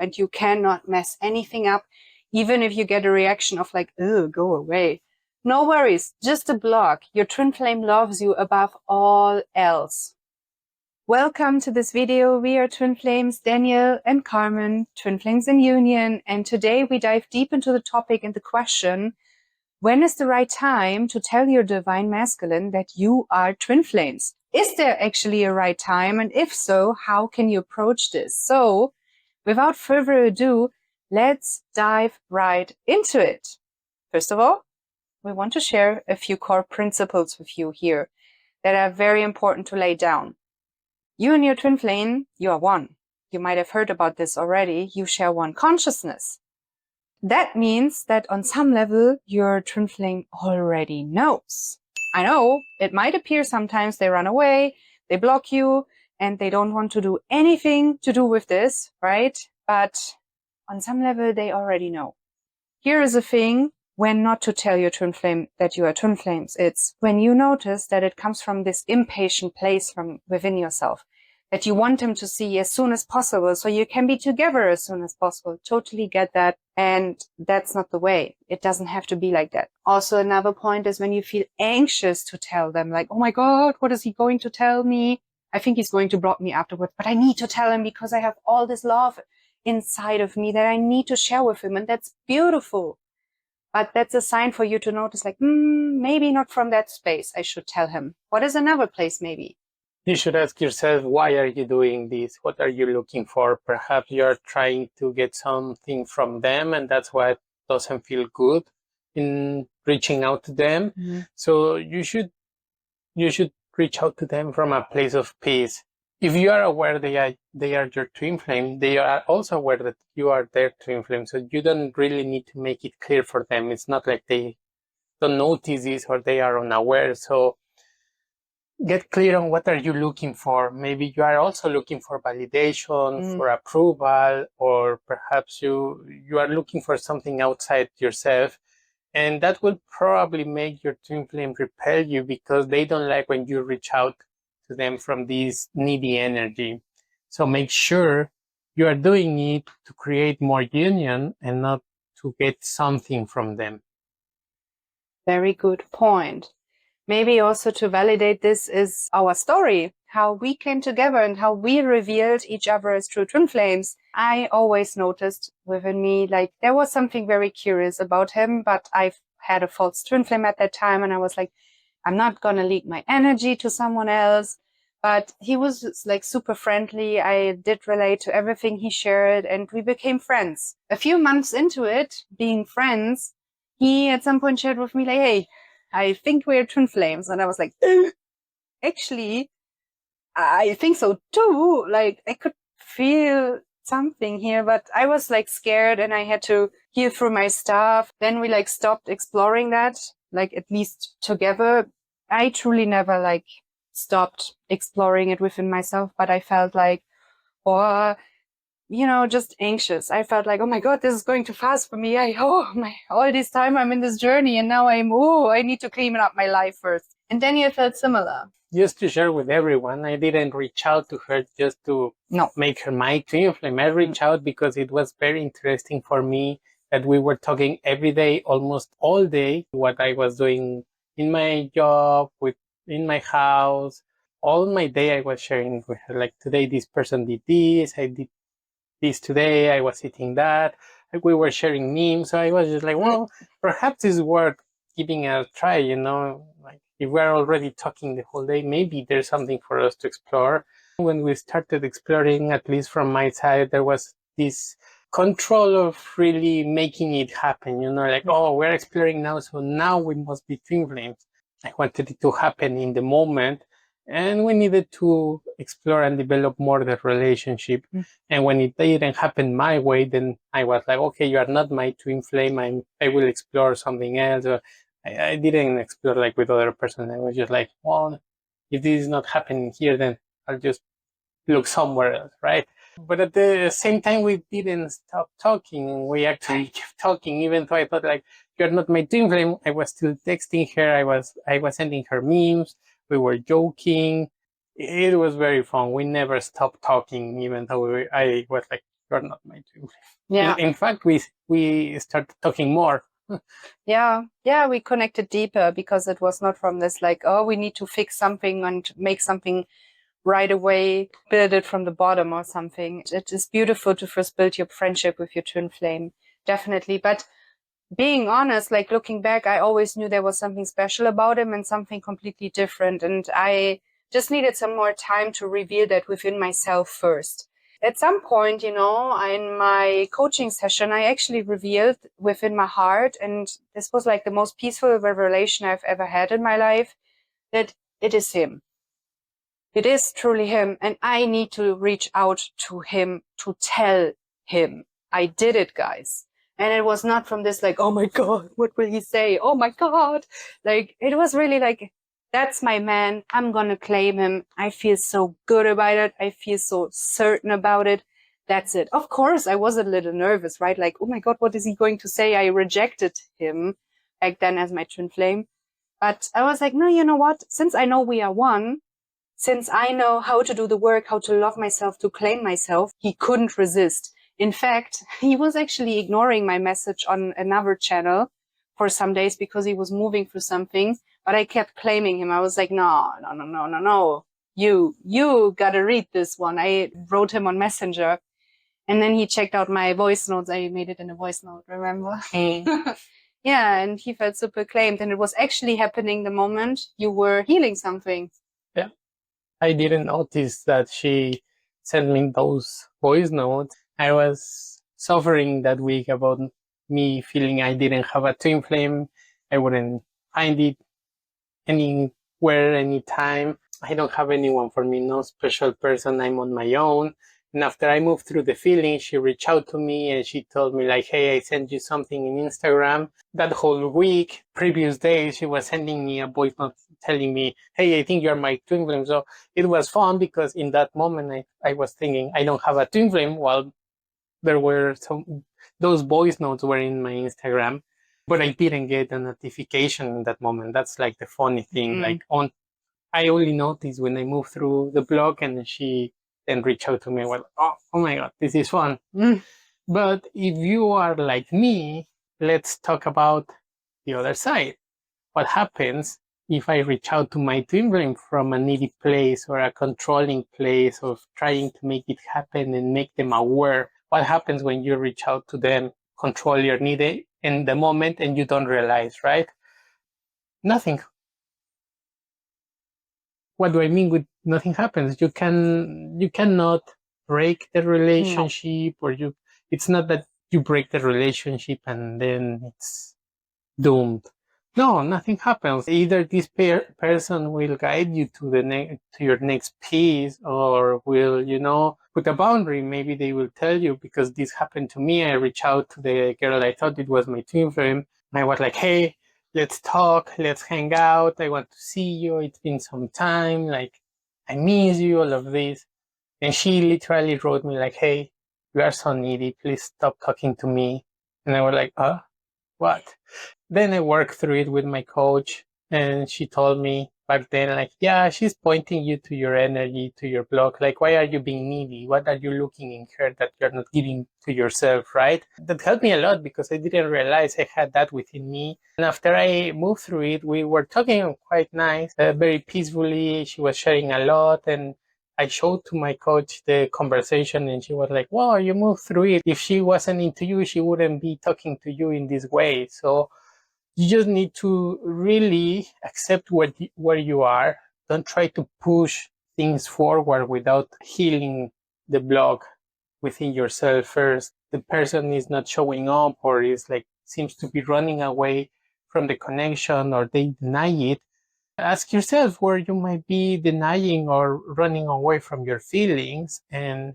and you cannot mess anything up, even if you get a reaction of like, oh, go away. No worries, just a block. Your twin flame loves you above all else. Welcome to this video. We are twin flames, Daniel and Carmen, twin flames in union. And today we dive deep into the topic and the question, when is the right time to tell your divine masculine that you are twin flames? Is there actually a right time? And if so, how can you approach this? So without further ado, let's dive right into it. First of all, we want to share a few core principles with you here that are very important to lay down. You and your twin flame, you are one. You might have heard about this already. You share one consciousness. That means that on some level, your twin flame already knows. I know it might appear sometimes they run away, they block you, and they don't want to do anything to do with this, right? But on some level, they already know. Here is a thing when not to tell your twin flame that you are twin flames. It's when you notice that it comes from this impatient place from within yourself, that you want them to see as soon as possible so you can be together as soon as possible. Totally get that. And that's not the way. It doesn't have to be like that. Also, another point is when you feel anxious to tell them, like, oh my God, what is he going to tell me? I think he's going to block me afterwards, but I need to tell him because I have all this love inside of me that I need to share with him. And that's beautiful. But that's a sign for you to notice, like, maybe not from that space I should tell him. What is another place maybe? You should ask yourself, why are you doing this? What are you looking for? Perhaps you're trying to get something from them, and that's why it doesn't feel good in reaching out to them. Mm-hmm. So you should reach out to them from a place of peace. If you are aware they are your twin flame, they are also aware that you are their twin flame. So you don't really need to make it clear for them. It's not like they don't notice this or they are unaware. So get clear on what are you looking for. Maybe you are also looking for validation, for approval, or perhaps you are looking for something outside yourself. And that will probably make your twin flame repel you because they don't like when you reach out to them from this needy energy. So make sure you are doing it to create more union and not to get something from them. Very good point. Maybe also to validate this is our story, how we came together and how we revealed each other as true twin flames. I always noticed within me, like there was something very curious about him, but I've had a false twin flame at that time. And I was like, I'm not going to leak my energy to someone else. But he was like super friendly. I did relate to everything he shared and we became friends. A few months into it, being friends, he at some point shared with me like, hey, I think we're twin flames. And I was like, actually, I think so too. Like I could feel something here, but I was like scared and I had to heal through my stuff. Then we like stopped exploring that, like at least together. I truly never like stopped exploring it within myself, but I felt like, or you know, just anxious. I felt like, oh my God, this is going too fast for me. All this time I'm in this journey and now I need to clean up my life first. And Daniel felt similar. Just to share with everyone, I didn't reach out to her just to make her my twin flame. I reached out because it was very interesting for me that we were talking every day, almost all day, what I was doing in my job, in my house. All my day I was sharing with her, like today this person did this, I did this today, I was eating that, like we were sharing memes. So I was just like, well, perhaps it's worth giving it a try, you know, like if we're already talking the whole day, maybe there's something for us to explore. When we started exploring, at least from my side, there was this control of really making it happen, you know, like, oh, we're exploring now, so now we must be twin flames. I wanted it to happen in the moment. And we needed to explore and develop more the relationship. And when it didn't happen my way, then I was like, okay, you are not my twin flame. I will explore something else. Or I didn't explore like with other person. I was just like, well, if this is not happening here, then I'll just look somewhere else, right? But at the same time, we didn't stop talking. We actually kept talking, even though I thought like, you're not my twin flame. I was still texting her. I was sending her memes. We were joking. It was very fun. We never stopped talking, even though I was like you're not my twin flame. Yeah. In fact, we started talking more. Yeah, we connected deeper because it was not from this like, oh, we need to fix something and make something right away, build it from the bottom or something. It is beautiful to first build your friendship with your twin flame, definitely. But being honest, like looking back, I always knew there was something special about him and something completely different. And I just needed some more time to reveal that within myself first. At some point, in my coaching session, I actually revealed within my heart, and this was like the most peaceful revelation I've ever had in my life, that it is him. It is truly him, and I need to reach out to him to tell him I did it, guys. And it was not from this like, oh my God, what will he say? Oh my God. Like, it was really like, that's my man. I'm going to claim him. I feel so good about it. I feel so certain about it. That's it. Of course, I was a little nervous, right? Like, oh my God, what is he going to say? I rejected him back then as my twin flame. But I was like, no, you know what? Since I know we are one, since I know how to do the work, how to love myself, to claim myself, he couldn't resist. In fact, he was actually ignoring my message on another channel for some days because he was moving through something, but I kept claiming him. I was like, no. You gotta read this one. I wrote him on Messenger, and then he checked out my voice notes. I made it in a voice note, remember? Yeah, and he felt super claimed, and it was actually happening the moment you were healing something. Yeah. I didn't notice that she sent me those voice notes. I was suffering that week about me feeling I didn't have a twin flame. I wouldn't find it anywhere, anytime. I don't have anyone for me, no special person. I'm on my own. And after I moved through the feeling, she reached out to me and she told me like, hey, I sent you something in Instagram. That whole week, previous days, she was sending me a voice note telling me, hey, I think you're my twin flame. So it was fun because in that moment, I was thinking I don't have a twin flame while there were those voice notes were in my Instagram, but I didn't get a notification in that moment. That's like the funny thing. Like I only noticed when I moved through the blog and she then reached out to me. Well, oh my God, this is fun. But if you are like me, let's talk about the other side. What happens if I reach out to my twin flame from a needy place or a controlling place of trying to make it happen and make them aware? What happens when you reach out to them, control your need in the moment and you don't realize, right? Nothing. What do I mean with nothing happens? You cannot break the relationship, or it's not that you break the relationship and then it's doomed. No, nothing happens. Either this person will guide you to to your next piece, or will, put a boundary. Maybe they will tell you, because this happened to me. I reached out to the girl I thought it was my twin flame. I was like, hey, let's talk, let's hang out. I want to see you. It's been some time. Like, I miss you, all of this. And she literally wrote me like, hey, you are so needy. Please stop talking to me. And I was like, what? Then I worked through it with my coach, and she told me back then, like, yeah, she's pointing you to your energy, to your block. Like, why are you being needy? What are you looking in her that you're not giving to yourself, right? That helped me a lot because I didn't realize I had that within me. And after I moved through it, we were talking quite nice, very peacefully. She was sharing a lot, and I showed to my coach the conversation, and she was like, wow, you moved through it. If she wasn't into you, she wouldn't be talking to you in this way. So you just need to really accept where you are. Don't try to push things forward without healing the block within yourself first. The person is not showing up, or is like seems to be running away from the connection, or they deny it. Ask yourself where you might be denying or running away from your feelings, and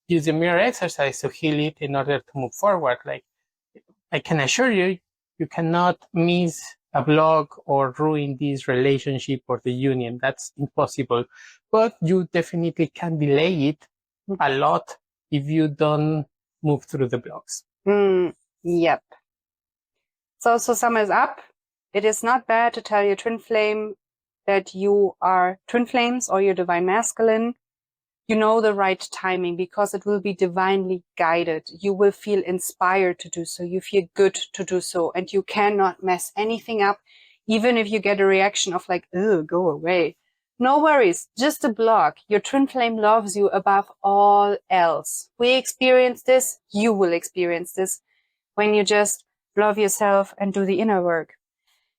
use the mirror exercise to heal it in order to move forward. Like, I can assure you, you cannot miss a block or ruin this relationship or the union. That's impossible. But you definitely can delay it a lot if you don't move through the blocks. Yep. So sum it up. It is not bad to tell your twin flame that you are twin flames or your divine masculine. You know the right timing because it will be divinely guided. You will feel inspired to do so. You feel good to do so. And you cannot mess anything up, even if you get a reaction of like, oh, go away. No worries, just a block. Your twin flame loves you above all else. We experience this, you will experience this when you just love yourself and do the inner work.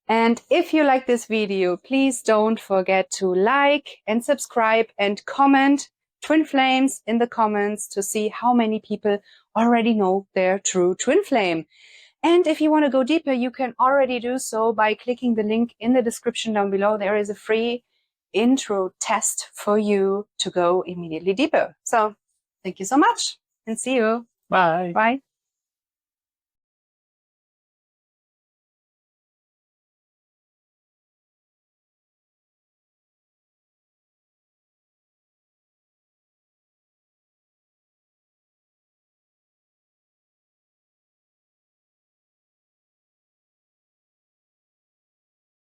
And if you like this video, please don't forget to like and subscribe and comment twin flames in the comments to see how many people already know their true twin flame. And if you want to go deeper, you can already do so by clicking the link in the description down below. There is a free intro test for you to go immediately deeper. So thank you so much and see you. Bye. Bye.